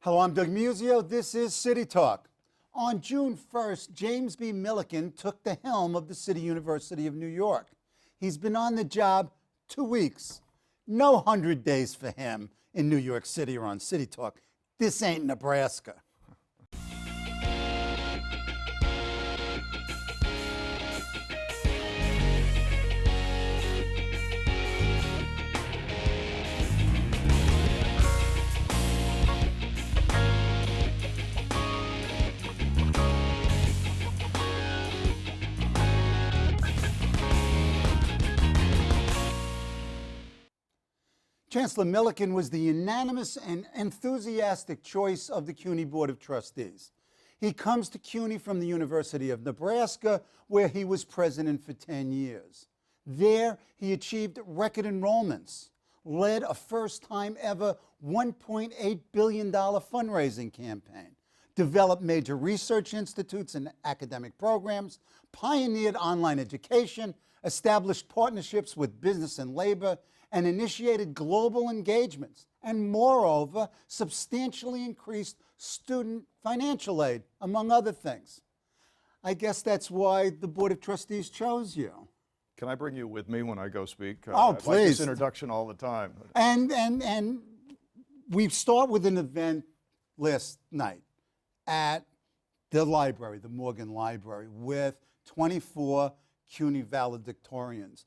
Hello, I'm Doug Muzzio. This is City Talk. On June 1st, James B. Milliken took the helm of the City University of New York. He's been on the job 2 weeks. No 100 days for him in New York City or on City Talk. This ain't Nebraska. Chancellor Milliken was the unanimous and enthusiastic choice of the CUNY Board of Trustees. He comes to CUNY from the University of Nebraska, where he was president for 10 years. There, he achieved record enrollments, led a first-time ever $1.8 billion fundraising campaign, developed major research institutes and academic programs, pioneered online education, established partnerships with business and labor, and initiated global engagements, and moreover, substantially increased student financial aid, among other things. I guess that's why the Board of Trustees chose you. Can I bring you with me when I go speak? Oh, I like please. this introduction all the time. And we start with an event last night at the library, the Morgan Library, with 24 CUNY valedictorians.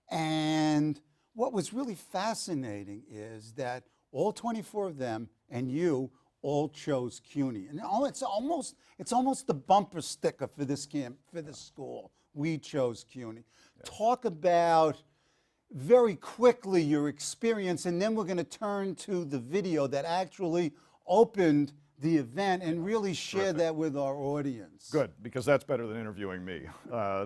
And what was really fascinating is that all 24 of them and you all chose CUNY. And it's almost the bumper sticker for this school. We chose CUNY. Yeah. Talk about very quickly your experience, and then we're going to turn to the video that actually opened the event and really share that with our audience. Good, because that's better than interviewing me.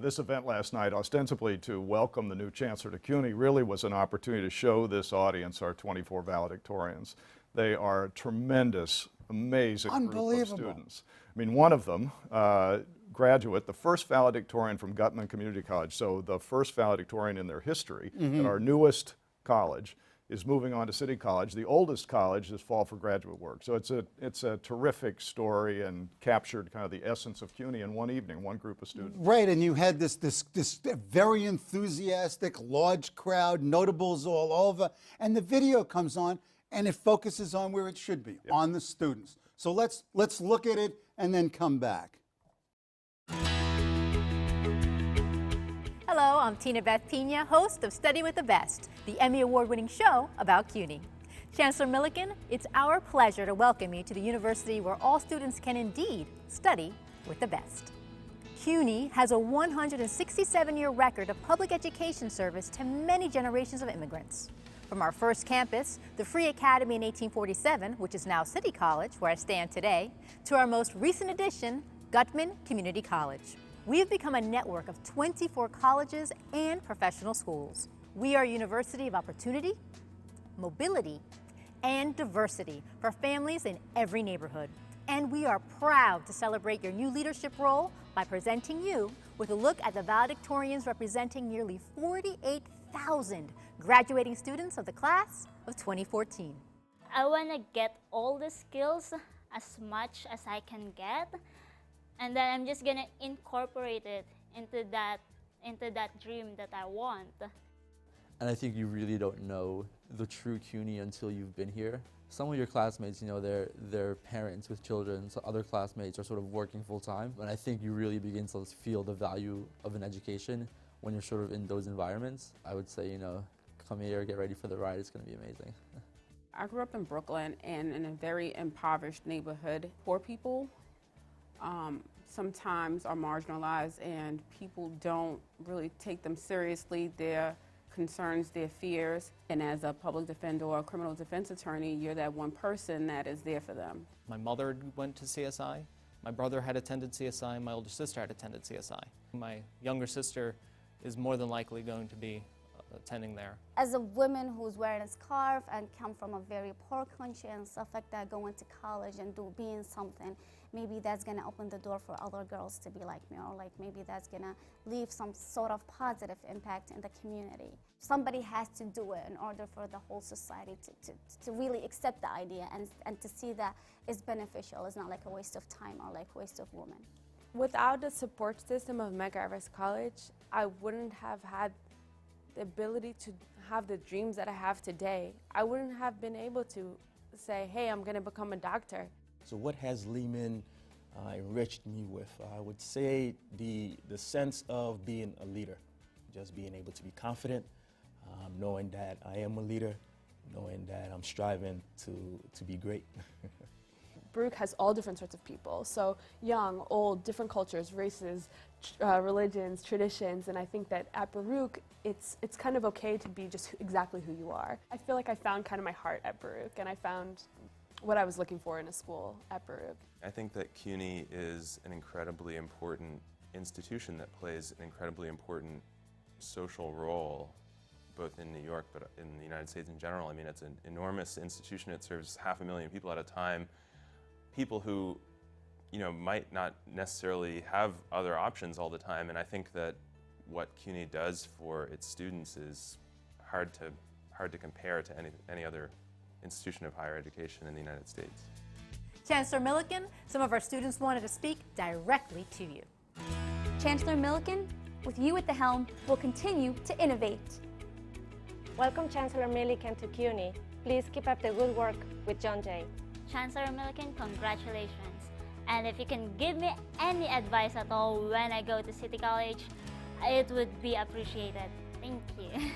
This event last night, ostensibly to welcome the new chancellor to CUNY, really was an opportunity to show this audience our 24 valedictorians. They are tremendous, amazing group of students. I mean, one of them, graduate, the first valedictorian from Gutman Community College, so the first valedictorian in their history at our newest college, is moving on to City College, the oldest college this fall for graduate work. So it's a terrific story and captured kind of the essence of CUNY in one evening, one group of students. Right, and you had this very enthusiastic, large crowd, notables all over, and the video comes on and it focuses on where it should be, on the students. So let's look at it and then come back. Hello, I'm Tina Beth Pina, host of Study with the Best, the Emmy Award-winning show about CUNY. Chancellor Milliken, it's our pleasure to welcome you to the university where all students can indeed study with the best. CUNY has a 167-year record of public education service to many generations of immigrants. From our first campus, the Free Academy in 1847, which is now City College, where I stand today, to our most recent addition, Gutman Community College. We have become a network of 24 colleges and professional schools. We are a university of opportunity, mobility, and diversity for families in every neighborhood. And we are proud to celebrate your new leadership role by presenting you with a look at the valedictorians representing nearly 48,000 graduating students of the class of 2014. I want to get all the skills as much as I can get, and then I'm just gonna incorporate it into that dream that I want. And I think you really don't know the true CUNY until you've been here. Some of your classmates, you know, they're parents with children, so other classmates are sort of working full time. And I think you really begin to feel the value of an education when you're sort of in those environments. I would say, you know, come here, get ready for the ride, it's gonna be amazing. I grew up in Brooklyn and in a very impoverished neighborhood. Poor people sometimes are marginalized and people don't really take them seriously, their concerns, their fears. And as a public defender or a criminal defense attorney, you're that one person that is there for them. My mother went to CSI, my brother had attended CSI, my older sister had attended CSI. My younger sister is more than likely going to be attending there. As a woman who's wearing a scarf and come from a very poor country and stuff like that, going to college and being something, maybe that's gonna open the door for other girls to be like me, or like maybe that's gonna leave some sort of positive impact in the community. Somebody has to do it in order for the whole society to really accept the idea and to see that it's beneficial. It's not like a waste of time or like waste of women. Without the support system of Medgar Evers College, I wouldn't have had the ability to have the dreams that I have today. I wouldn't have been able to say, hey, I'm gonna become a doctor. So what has Lehman enriched me with? I would say the sense of being a leader, just being able to be confident, knowing that I am a leader, knowing that I'm striving to be great. Baruch has all different sorts of people, so young, old, different cultures, races, religions, traditions, and I think that at Baruch, it's kind of okay to be just exactly who you are. I feel like I found kind of my heart at Baruch, and I found what I was looking for in a school at Baruch. I think that CUNY is an incredibly important institution that plays an incredibly important social role, both in New York but in the United States in general. I mean, it's an enormous institution. It serves 500,000 people at a time. People who, you know, might not necessarily have other options all the time, and I think that what CUNY does for its students is hard to compare to any other institution of higher education in the United States. Chancellor Milliken, some of our students wanted to speak directly to you. Chancellor Milliken, with you at the helm, will continue to innovate. Welcome Chancellor Milliken to CUNY. Please keep up the good work with John Jay. Chancellor Milliken, congratulations. And if you can give me any advice at all when I go to City College, it would be appreciated. Thank you.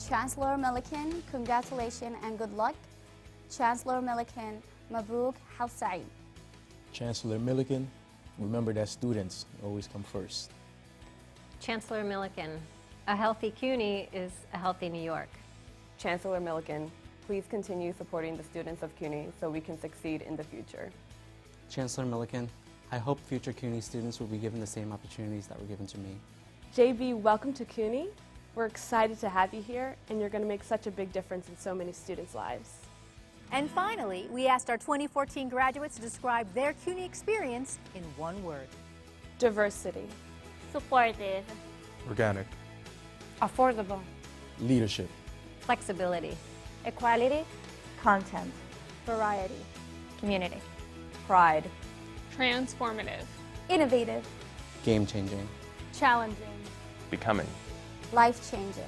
Chancellor Milliken, congratulations and good luck. Chancellor Milliken, Mabruk Hal Saeed. Chancellor Milliken, remember that students always come first. Chancellor Milliken, a healthy CUNY is a healthy New York. Chancellor Milliken, please continue supporting the students of CUNY so we can succeed in the future. Chancellor Milliken, I hope future CUNY students will be given the same opportunities that were given to me. JB, welcome to CUNY. We're excited to have you here, and you're going to make such a big difference in so many students' lives. And finally, we asked our 2014 graduates to describe their CUNY experience in one word. Diversity. Supportive. Organic. Affordable. Leadership. Flexibility. Equality. Content. Variety. Community. Pride. Transformative. Innovative. Game-changing. Challenging. Becoming. Life-changing.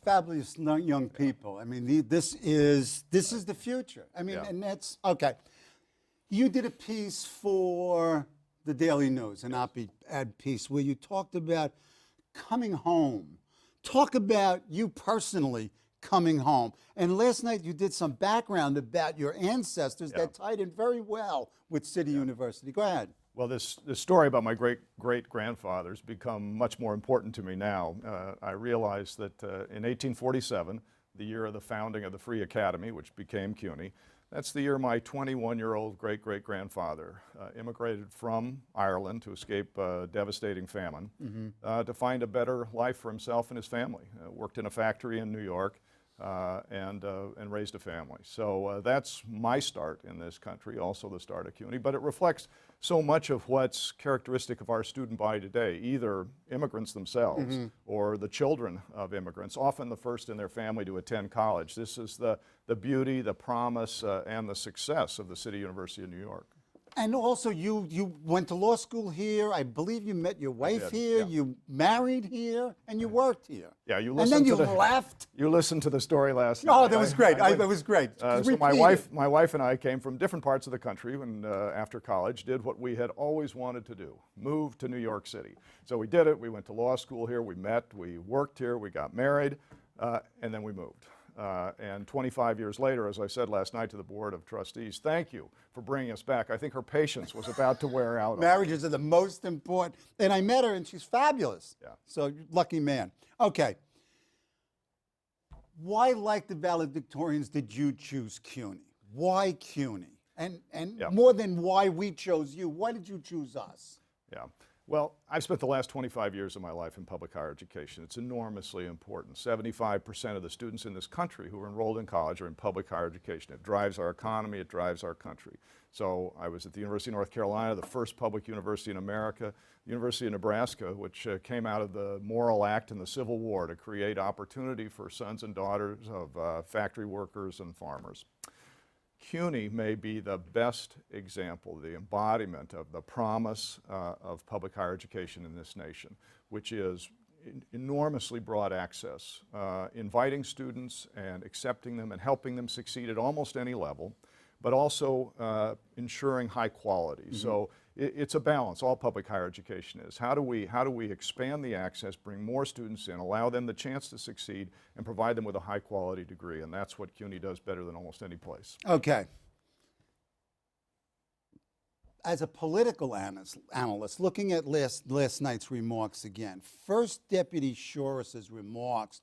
Fabulous young people. I mean, this is the future. I mean, Yeah. and that's okay. You did a piece for the Daily News, an op-ed piece, where you talked about coming home. Talk about you personally coming home. And last night you did some background about your ancestors that tied in very well with City University. Go ahead. Well, this story about my great-great-grandfathers become much more important to me now. I realized that in 1847, the year of the founding of the Free Academy, which became CUNY, that's the year my 21-year-old great-great-grandfather immigrated from Ireland to escape a devastating famine, to find a better life for himself and his family. Worked in a factory in New York and raised a family. So that's my start in this country, also the start of CUNY, but it reflects so much of what's characteristic of our student body today, either immigrants themselves or the children of immigrants, often the first in their family to attend college. This is the beauty, the promise, and the success of the City University of New York. And also, you went to law school here. I believe you met your wife did, here. yeah. You married here, and you worked here. Yeah, you And listened then to you left. You listened to the story last night. Oh, that was great. That was great. So my wife and I came from different parts of the country and after college did what we had always wanted to do, move to New York City. So we did it. We went to law school here. We met. We worked here. We got married, and then we moved. And 25 years later, as I said last night to the Board of Trustees, thank you for bringing us back. I think her patience was about to wear out. Marriages are the most important. And I met her, and she's fabulous. Yeah. So lucky man. Okay. Why, like the valedictorians, did you choose CUNY? Why CUNY? And more than why we chose you, why did you choose us? Yeah. Well, I've spent the last 25 years of my life in public higher education. It's enormously important. 75% of the students in this country who are enrolled in college are in public higher education. It drives our economy, it drives our country. So I was at the University of North Carolina, the first public university in America, the University of Nebraska, which came out of the Morrill Act in the Civil War to create opportunity for sons and daughters of factory workers and farmers. CUNY may be the best example, the embodiment of the promise of public higher education in this nation, which is enormously broad access, inviting students and accepting them and helping them succeed at almost any level, but also ensuring high quality. Mm-hmm. So it's a balance. All public higher education is. How do we expand the access, bring more students in, allow them the chance to succeed, and provide them with a high quality degree? And that's what CUNY does better than almost any place. Okay. As a political analyst, looking at last night's remarks again, First Deputy Shorus's remarks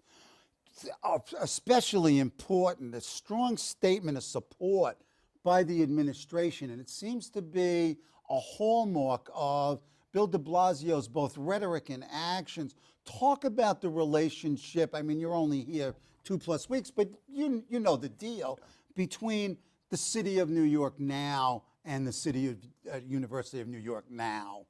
are especially important, a strong statement of support by the administration, and it seems to be a hallmark of Bill de Blasio's both rhetoric and actions. Talk about the relationship. I mean, you're only here 2+ weeks, but you know the deal between the City of New York now and the University of New York now.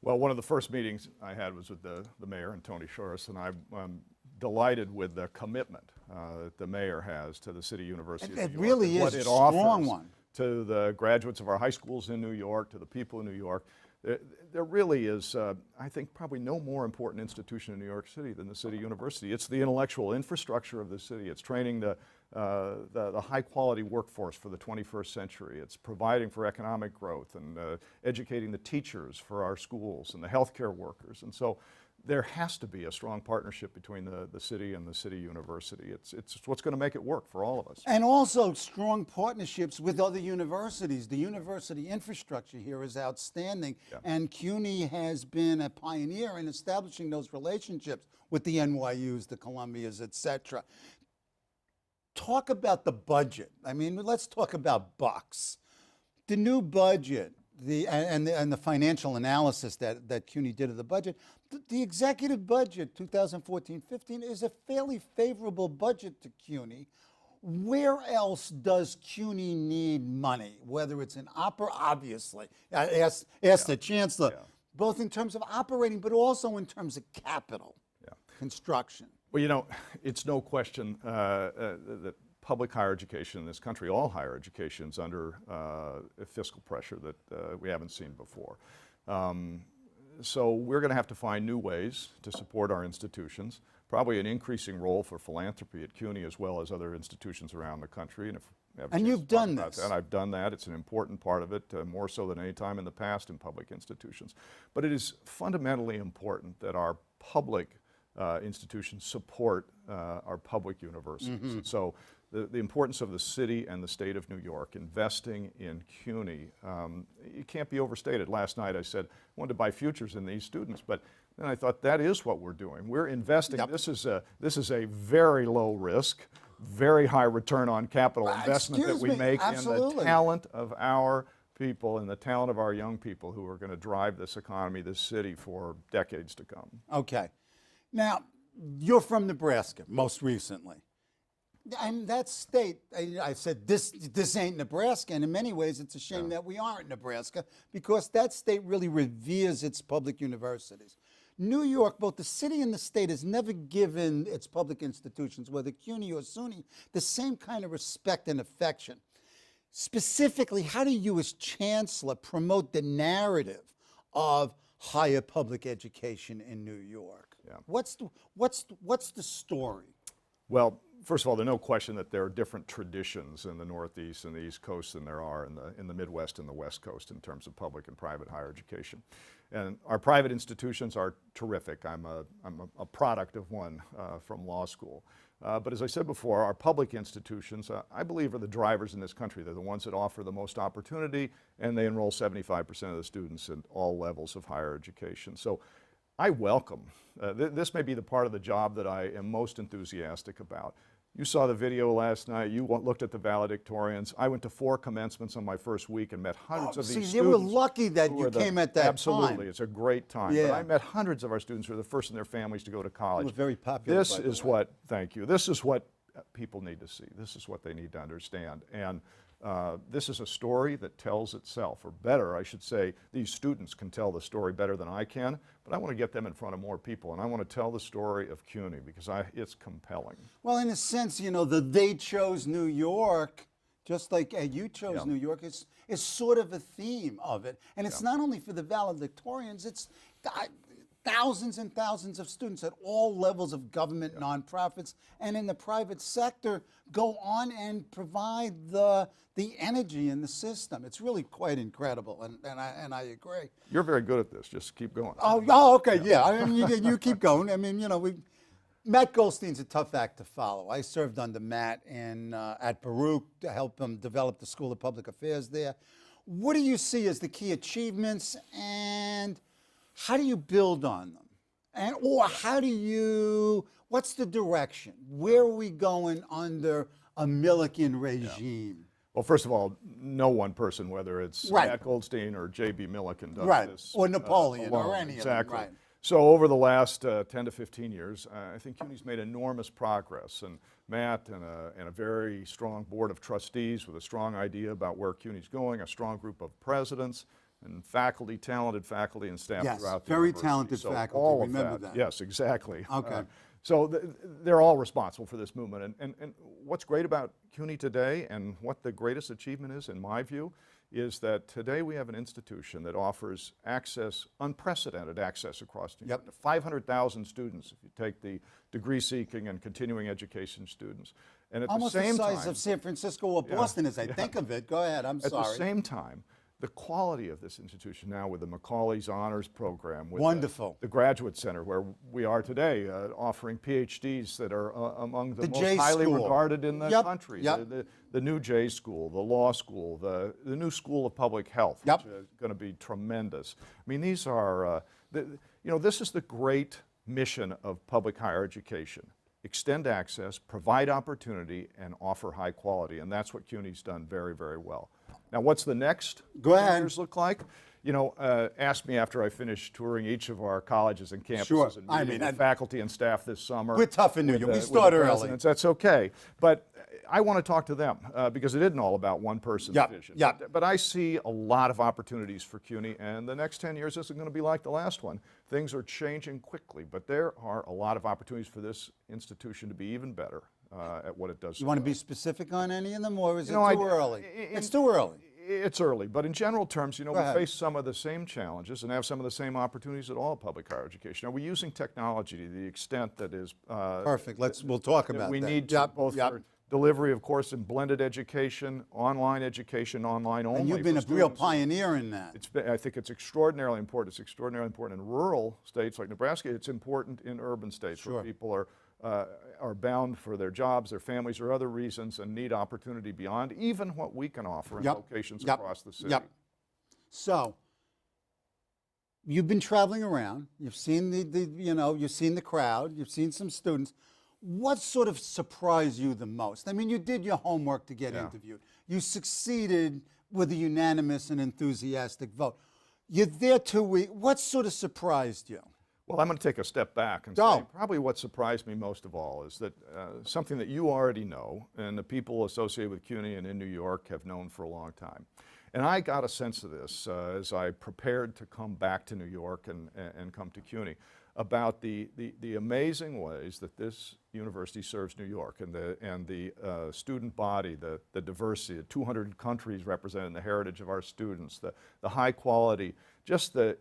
Well, one of the first meetings I had was with the mayor and Tony Shorus, and I'm delighted with the commitment that the mayor has to the City University of New York. It really is a strong one. To the graduates of our high schools in New York, to the people in New York. There really is, I think, probably no more important institution in New York City than the City University. It's the intellectual infrastructure of the city. It's training the high-quality workforce for the 21st century. It's providing for economic growth and educating the teachers for our schools and the healthcare workers. And so there has to be a strong partnership between the city and the City University. It's what's going to make it work for all of us. And also strong partnerships with other universities. The university infrastructure here is outstanding, and CUNY has been a pioneer in establishing those relationships with the NYUs, the Columbias, etc. Talk about the budget. I mean, let's talk about bucks. The new budget, and the financial analysis that CUNY did of the budget, the executive budget 2014-15 is a fairly favorable budget to CUNY. Where else does CUNY need money? Whether it's in obviously, ask the Chancellor, both in terms of operating, but also in terms of capital, construction. Well, you know, it's no question that public higher education in this country, all higher education, is under fiscal pressure that we haven't seen before. So we're going to have to find new ways to support our institutions, probably an increasing role for philanthropy at CUNY as well as other institutions around the country. And you've done this. And I've done that. It's an important part of it, more so than any time in the past in public institutions. But it is fundamentally important that our public institutions support our public universities. Mm-hmm. So the importance of the city and the state of New York investing in CUNY, it can't be overstated. Last night I said I wanted to buy futures in these students, but then I thought that is what we're doing. We're investing. Yep. This is a very low risk, very high return on capital investment that we make in the talent of our people and the talent of our young people who are going to drive this economy, this city, for decades to come. Okay. Now, you're from Nebraska, most recently. And that state, I said, this ain't Nebraska, and in many ways it's a shame that we aren't Nebraska, because that state really reveres its public universities. New York, both the city and the state, has never given its public institutions, whether CUNY or SUNY, the same kind of respect and affection. Specifically, how do you as Chancellor promote the narrative of higher public education in New York? Yeah. What's the story? Well, first of all, there's no question that there are different traditions in the Northeast and the East Coast than there are in the Midwest and the West Coast in terms of public and private higher education. And our private institutions are terrific. I'm a product of one from law school. But as I said before, our public institutions, I believe, are the drivers in this country. They're the ones that offer the most opportunity, and they enroll 75% of the students in all levels of higher education. So I welcome, this may be the part of the job that I am most enthusiastic about, You saw the video last night. You looked at the valedictorians. I went to 4 commencements on my first week and met hundreds of these students. See, you were lucky that you came at that absolutely, time. it's a great time. Yeah. But I met hundreds of our students who were the first in their families to go to college. It was very popular, This by the is way. what, thank you, this is what people need to see. This is what they need to understand. And this is a story that tells itself, or better, I should say, these students can tell the story better than I can, but I want to get them in front of more people, and I want to tell the story of CUNY because it's compelling. Well, in a sense, you know, they chose New York, just like you chose Yeah. New York. It's sort of a theme of it. And it's not only for the valedictorians, it's thousands and thousands of students at all levels of government, nonprofits, and in the private sector go on and provide the energy in the system. It's really quite incredible, and I agree. You're very good at this. Just keep going. Oh, okay, yeah. I mean, you keep going. I mean, you know, Matt Goldstein's a tough act to follow. I served under Matt at Baruch to help him develop the School of Public Affairs there. What do you see as the key achievements, and how do you build on them? And or what's the direction? Where are we going under a Milliken regime? Well, first of all, no one person, whether it's Matt Goldstein or J.B. Milliken, does this or Napoleon alone. or any exactly. of them. Right. So over the last 10 to 15 years, I think CUNY's made enormous progress. And Matt and a very strong board of trustees with a strong idea about where CUNY's going, a strong group of presidents and faculty, talented faculty and staff throughout the very university. talented So faculty, all of remember that. Yes, exactly. Okay. So they're all responsible for this movement. And what's great about CUNY today, and what the greatest achievement is, in my view, is that today we have an institution that offers access, unprecedented access across the university. 500,000 students, if you take the degree-seeking and continuing education students. And at Almost the same the size time, of San Francisco or Boston as I think of it. Go ahead, I'm sorry. At the same time, the quality of this institution now with the Macaulay's Honors Program, with Wonderful. The Graduate Center, where we are today, offering PhDs that are among the most J highly School. regarded in the Yep, country. yep. The new J School, the law school, the new School of Public Health, Yep. which is going to be tremendous. I mean, these are, this is the great mission of public higher education. Extend access, provide opportunity, and offer high quality. And that's what CUNY's done very, very well. Now, what's the next 10 years look like? You know, ask me after I finish touring each of our colleges and campuses and meeting with faculty and staff this summer. We're tough in New York. We start early. That's okay. But I want to talk to them because it isn't all about one person's vision. But I see a lot of opportunities for CUNY, and the next 10 years isn't going to be like the last one. Things are changing quickly, but there are a lot of opportunities for this institution to be even better at what it does. You want to be specific on any of them, or is it know, too early? It's too early. It's early, but in general terms, you know, Go we ahead. face some of the same challenges and have some of the same opportunities at all public higher education. Are we using technology to the extent that is Perfect. We'll talk about we that. need to, both for delivery, of course, in blended education, online only. And you've been a real pioneer in that. I think it's extraordinarily important. It's extraordinarily important in rural states like Nebraska. It's important in urban states where people are bound for their jobs, their families, or other reasons, and need opportunity beyond even what we can offer in locations across the city. So, you've been traveling around. You've seen you've seen the crowd. You've seen some students. What sort of surprised you the most? I mean, you did your homework to get interviewed. You succeeded with a unanimous and enthusiastic vote. You're there 2 weeks. What sort of surprised you? Well, I'm going to take a step back and say probably what surprised me most of all is that something that you already know and the people associated with CUNY and in New York have known for a long time. And I got a sense of this as I prepared to come back to New York and come to CUNY about the amazing ways that this university serves New York and the student body, the diversity, the 200 countries represented in the heritage of our students, the high quality, just the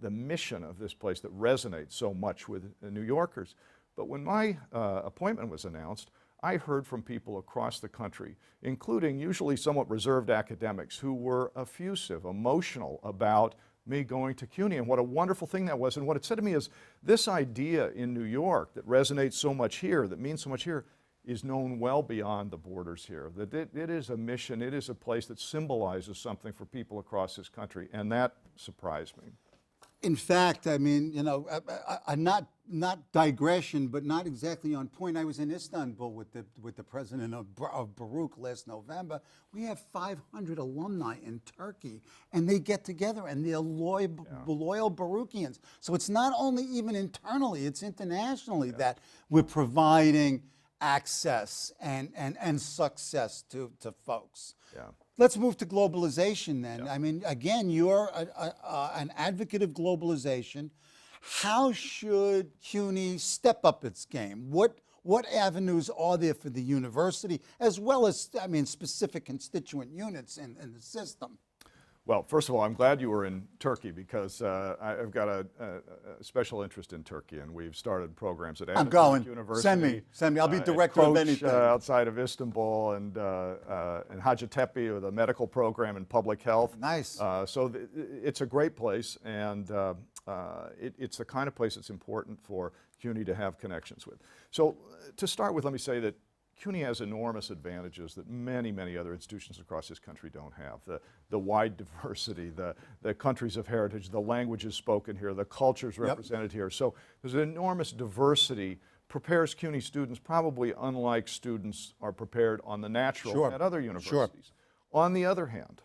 mission of this place that resonates so much with New Yorkers. But when my appointment was announced, I heard from people across the country, including usually somewhat reserved academics who were effusive, emotional about me going to CUNY and what a wonderful thing that was. And what it said to me is this idea in New York that resonates so much here, that means so much here, is known well beyond the borders here. That it is a mission, it is a place that symbolizes something for people across this country, and that surprised me. In fact, I mean, you know, I'm not not digression, but not exactly on point. I was in Istanbul with the president of Baruch last November. We have 500 alumni in Turkey, and they get together, and they're loyal Baruchians. So it's not only even internally, it's internationally that we're providing access and success to folks. Yeah. Let's move to globalization then. I mean, again, you're an advocate of globalization. How should CUNY step up its game? What avenues are there for the university, as well as, I mean, specific constituent units in the system? Well, first of all, I'm glad you were in Turkey because I've got a special interest in Turkey, and we've started programs at University. Send me. I'll be director of anything. Outside of Istanbul, and Hacettepe with a medical program in public health. Nice. So it's a great place, and it's the kind of place that's important for CUNY to have connections with. So to start with, let me say that CUNY has enormous advantages that many, many other institutions across this country don't have. The wide diversity, the countries of heritage, the languages spoken here, the cultures represented here. So there's an enormous diversity, prepares CUNY students probably unlike students are prepared on the natural at other universities. On the other hand,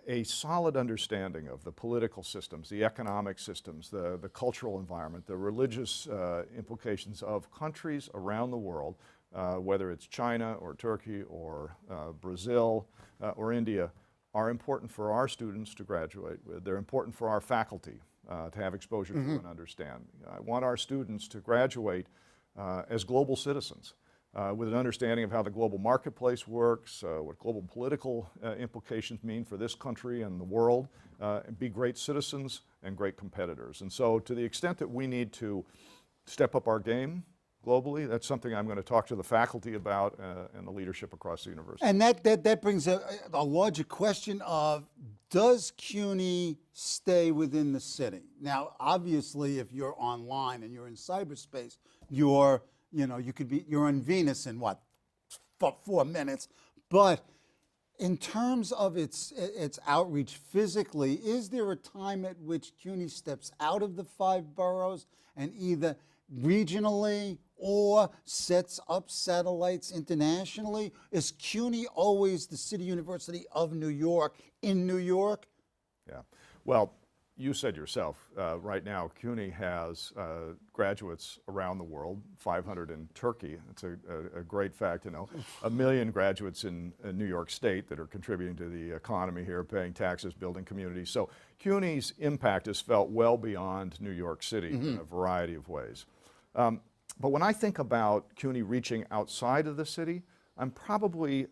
a solid understanding of the political systems, the economic systems, the cultural environment, the religious implications of countries around the world, whether it's China or Turkey or Brazil or India, are important for our students to graduate with. They're important for our faculty to have exposure to and understand. I want our students to graduate as global citizens. With an understanding of how the global marketplace works, what global political implications mean for this country and the world, and be great citizens and great competitors. And so to the extent that we need to step up our game globally, that's something I'm going to talk to the faculty about and the leadership across the university. And that brings a larger question of, does CUNY stay within the city? Now, obviously, if you're online and you're in cyberspace, you're on Venus in what, 4 minutes. But in terms of its outreach physically, is there a time at which CUNY steps out of the 5 boroughs and either regionally or sets up satellites internationally? Is CUNY always the City University of New York in New York? Yeah. Well, you said yourself, right now CUNY has graduates around the world, 500 in Turkey. It's a great fact to know. 1 million graduates in New York State that are contributing to the economy here, paying taxes, building communities. So CUNY's impact is felt well beyond New York City in a variety of ways. But when I think about CUNY reaching outside of the city, I'm probably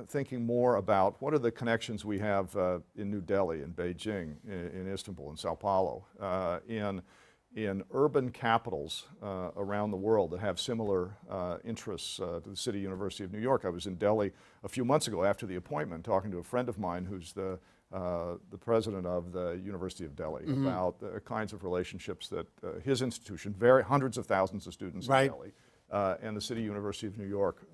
thinking more about what are the connections we have in New Delhi, in Beijing, in Istanbul, in Sao Paulo, in urban capitals around the world that have similar interests to the City University of New York. I was in Delhi a few months ago after the appointment talking to a friend of mine who's the president of the University of Delhi about the kinds of relationships that his institution, hundreds of thousands of students in Delhi, and the City University of New York,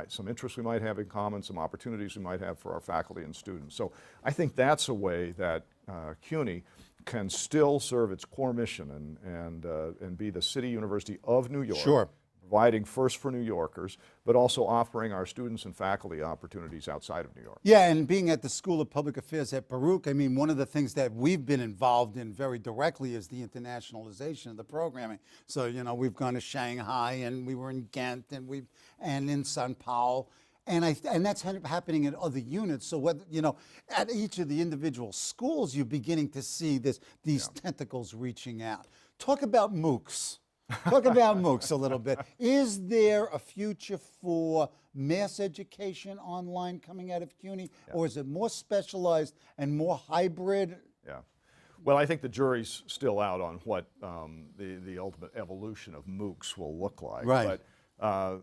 some interests we might have in common, some opportunities we might have for our faculty and students. So I think that's a way that CUNY can still serve its core mission and be the City University of New York, providing first for New Yorkers, but also offering our students and faculty opportunities outside of New York. Yeah, and being at the School of Public Affairs at Baruch, I mean, one of the things that we've been involved in very directly is the internationalization of the programming. So, we've gone to Shanghai, and we were in Ghent, and in Sao Paulo, and that's happening in other units. So, whether, at each of the individual schools, you're beginning to see these tentacles reaching out. Talk about MOOCs. Talk about MOOCs a little bit. Is there a future for mass education online coming out of CUNY, or is it more specialized and more hybrid? Yeah. Well, I think the jury's still out on what the ultimate evolution of MOOCs will look like. Right. But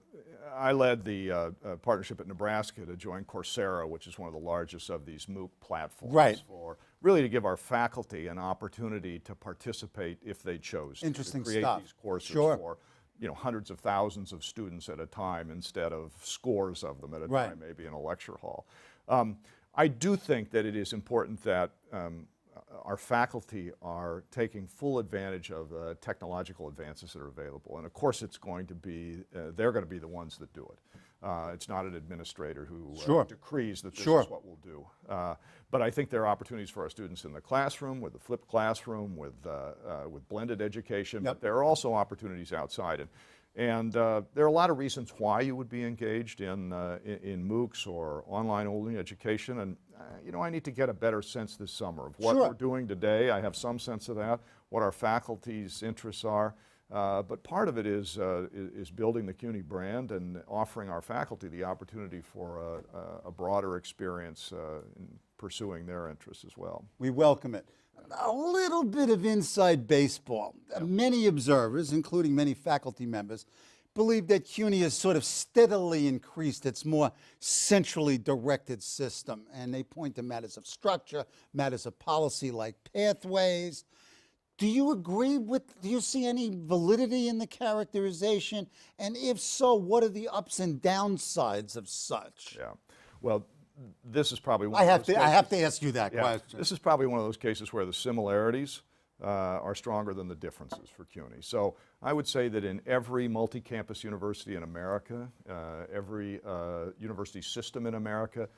I led the partnership at Nebraska to join Coursera, which is one of the largest of these MOOC platforms, for really to give our faculty an opportunity to participate if they chose Interesting to create stuff. these courses for hundreds of thousands of students at a time instead of scores of them at a time, maybe in a lecture hall. I do think that it is important that our faculty are taking full advantage of the technological advances that are available. And of course it's going to be, they're going to be the ones that do it. It's not an administrator who decrees that this is what we'll do. But I think there are opportunities for our students in the classroom, with the flipped classroom, with blended education, but there are also opportunities outside. And there are a lot of reasons why you would be engaged in MOOCs or online-only education. And, you know, I need to get a better sense this summer of what we're doing today. I have some sense of that, what our faculty's interests are. But part of it is building the CUNY brand and offering our faculty the opportunity for a broader experience in pursuing their interests as well. We welcome it. A little bit of inside baseball. Many observers, including many faculty members, believe that CUNY has sort of steadily increased its more centrally directed system, and they point to matters of structure, matters of policy like pathways. Do you agree with, do you see any validity in the characterization? And if so, what are the ups and downsides of such? Yeah, well, this is probably one I have to ask you that question. This is probably one of those cases where the similarities are stronger than the differences for CUNY. So I would say that in every multi-campus university in America, every university system in America,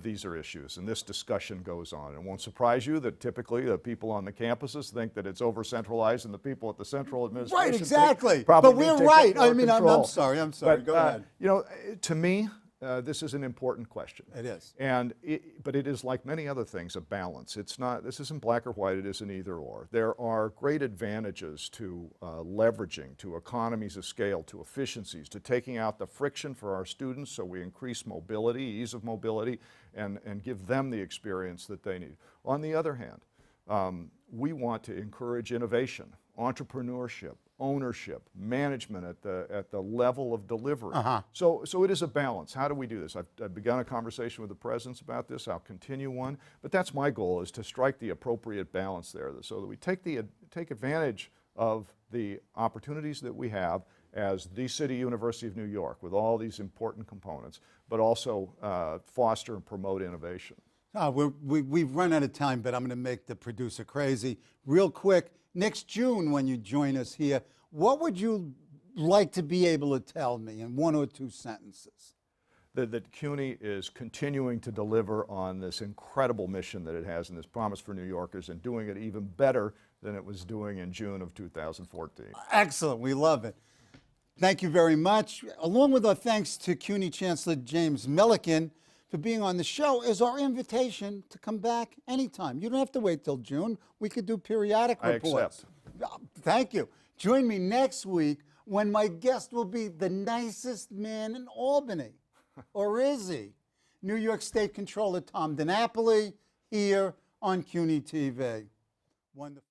these are issues, and this discussion goes on. It won't surprise you that typically the people on the campuses think that it's over-centralized, and the people at the central administration right, exactly. probably but we're right. I mean, I'm sorry. But, go ahead. You know, to me, this is an important question. It is. And but it is, like many other things, a balance. It's not, this isn't black or white, it isn't either or. There are great advantages to leveraging, to economies of scale, to efficiencies, to taking out the friction for our students so we increase mobility, ease of mobility, and give them the experience that they need. On the other hand, we want to encourage innovation, entrepreneurship, ownership, management at the level of delivery. So it is a balance. How do we do this? I've begun a conversation with the presidents about this. I'll continue one. But that's my goal, is to strike the appropriate balance there so that we take advantage of the opportunities that we have as the City University of New York with all these important components, but also foster and promote innovation. We've run out of time, but I'm going to make the producer crazy. Real quick, next June when you join us here, what would you like to be able to tell me in 1 or 2 sentences? That CUNY is continuing to deliver on this incredible mission that it has and this promise for New Yorkers, and doing it even better than it was doing in June of 2014. Excellent. We love it. Thank you very much. Along with our thanks to CUNY Chancellor James Milliken for being on the show is our invitation to come back anytime. You don't have to wait till June. We could do periodic reports. I accept. Thank you. Join me next week when my guest will be the nicest man in Albany. Or is he? New York State Controller Tom DiNapoli here on CUNY TV. Wonderful.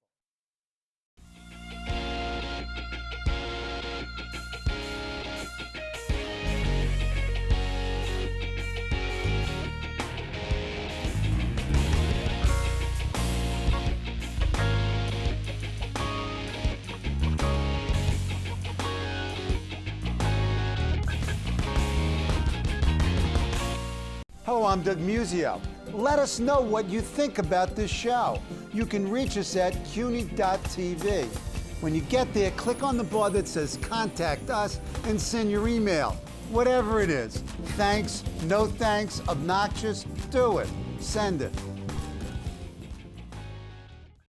Hello, I'm Doug Muzzio. Let us know what you think about this show. You can reach us at CUNY.TV. When you get there, click on the bar that says Contact Us and send your email. Whatever it is. Thanks, no thanks, obnoxious, do it. Send it.